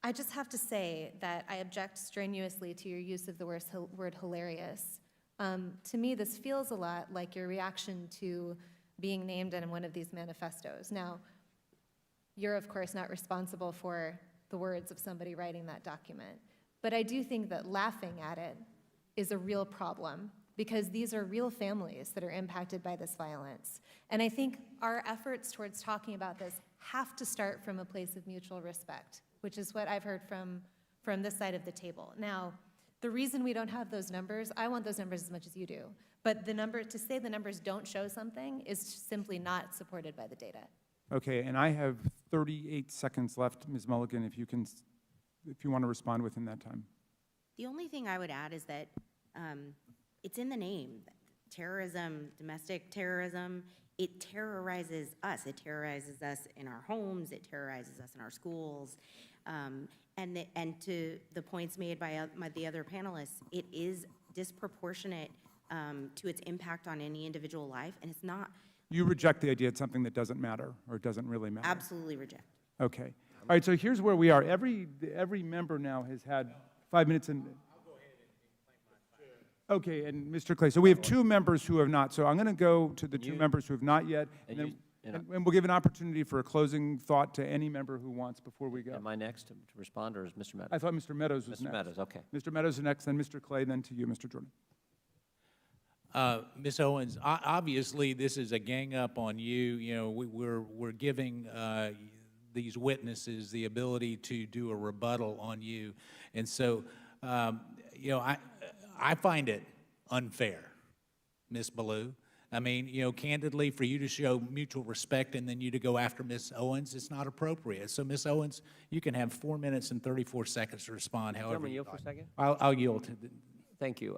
I just have to say that I object strenuously to your use of the word hilarious. To me, this feels a lot like your reaction to being named in one of these manifestos. Now, you're of course not responsible for the words of somebody writing that document, but I do think that laughing at it is a real problem, because these are real families that are impacted by this violence. And I think our efforts towards talking about this have to start from a place of mutual respect, which is what I've heard from this side of the table. Now, the reason we don't have those numbers, I want those numbers as much as you do, but to say the numbers don't show something is simply not supported by the data. Okay, and I have 38 seconds left, Ms. Mulligan, if you want to respond within that time. The only thing I would add is that it's in the name. Terrorism, domestic terrorism, it terrorizes us. It terrorizes us in our homes. It terrorizes us in our schools. And to the points made by the other panelists, it is disproportionate to its impact on any individual life, and it's not. You reject the idea it's something that doesn't matter, or doesn't really matter? Absolutely reject. Okay. All right, so here's where we are. Every member now has had 5 minutes and... Okay, and Mr. Clay, so we have 2 members who have not. So I'm going to go to the 2 members who have not yet, and we'll give an opportunity for a closing thought to any member who wants before we go. Am I next to respond, or is Mr. Meadows? I thought Mr. Meadows was next. Mr. Meadows, okay. Mr. Meadows is next, then Mr. Clay, then to you, Mr. Jordan. Ms. Owens, obviously this is a gang up on you. You know, we're giving these witnesses the ability to do a rebuttal on you, and so you know, I find it unfair, Ms. Belew. I mean, you know, candidly, for you to show mutual respect and then you to go after Ms. Owens, it's not appropriate. So, Ms. Owens, you can have 4 minutes and 34 seconds to respond. However, yield for a second. I'll yield to. Thank you.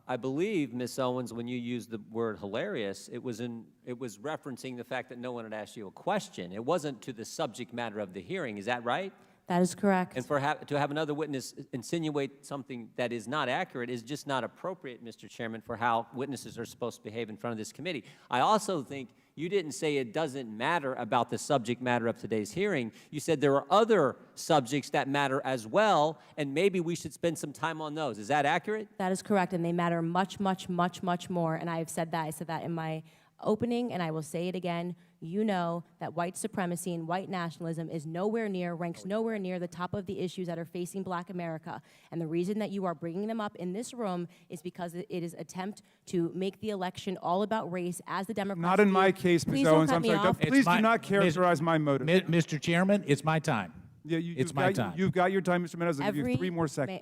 I believe, Ms. Owens, when you used the word hilarious, it was referencing the fact that no one had asked you a question. It wasn't to the subject matter of the hearing. Is that right? That is correct. And to have another witness insinuate something that is not accurate is just not appropriate, Mr. Chairman, for how witnesses are supposed to behave in front of this committee. I also think you didn't say it doesn't matter about the subject matter of today's hearing. You said there are other subjects that matter as well, and maybe we should spend some time on those. Is that accurate? That is correct, and they matter much, much, much, much more, and I have said that. I said that in my opening, and I will say it again. You know that white supremacy and white nationalism is ranks nowhere near the top of the issues that are facing Black America. And the reason that you are bringing them up in this room is because it is an attempt to make the election all about race, as the Democrats Not in my case, Ms. Owens. I'm sorry. Please do not characterize my motive. Mr. Chairman, it's my time. Yeah, it's my time. You've got your time, Mr. Meadows. I'll give you 3 more seconds.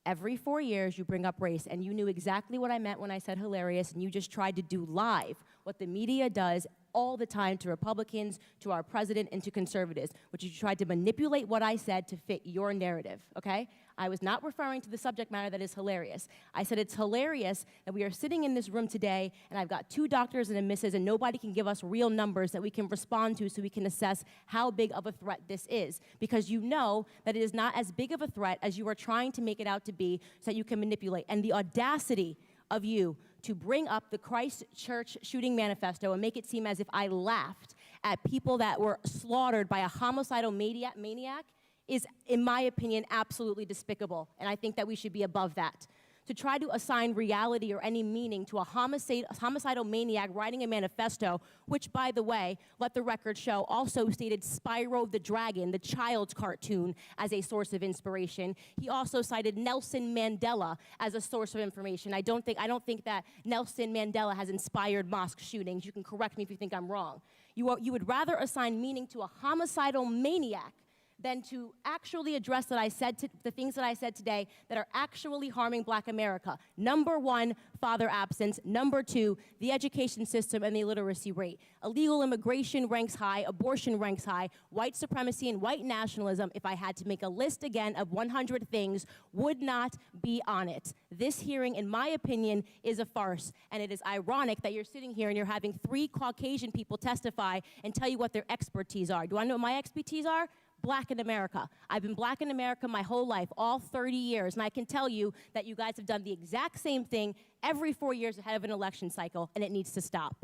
Every 4 years, you bring up race, and you knew exactly what I meant when I said hilarious, and you just tried to do live what the media does all the time to Republicans, to our president, and to conservatives, which you tried to manipulate what I said to fit your narrative, okay? I was not referring to the subject matter that is hilarious. I said it's hilarious that we are sitting in this room today, and I've got 2 doctors and a missus, and nobody can give us real numbers that we can respond to so we can assess how big of a threat this is. Because you know that it is not as big of a threat as you are trying to make it out to be, so that you can manipulate. And the audacity of you to bring up the Christchurch shooting manifesto and make it seem as if I laughed at people that were slaughtered by a homicidal maniac is, in my opinion, absolutely despicable. And I think that we should be above that. To try to assign reality or any meaning to a homicidal maniac writing a manifesto, which, by the way, let the record show, also stated Spyro the Dragon, the child's cartoon, as a source of inspiration. He also cited Nelson Mandela as a source of information. I don't think that Nelson Mandela has inspired mosque shootings. You can correct me if you think I'm wrong. You would rather assign meaning to a homicidal maniac than to actually address the things that I said today that are actually harming Black America. Number 1, father absence. Number 2, the education system and the illiteracy rate. Illegal immigration ranks high, abortion ranks high, white supremacy and white nationalism, if I had to make a list again of 100 things, would not be on it. This hearing, in my opinion, is a farce, and it is ironic that you're sitting here and you're having 3 Caucasian people testify and tell you what their expertise are. Do I know what my expertise are? Black in America. I've been Black in America my whole life, all 30 years, and I can tell you that you guys have done the exact same thing every 4 years ahead of an election cycle, and it needs to stop.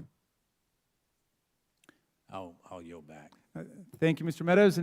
I'll yield back. Thank you, Mr. Meadows. And now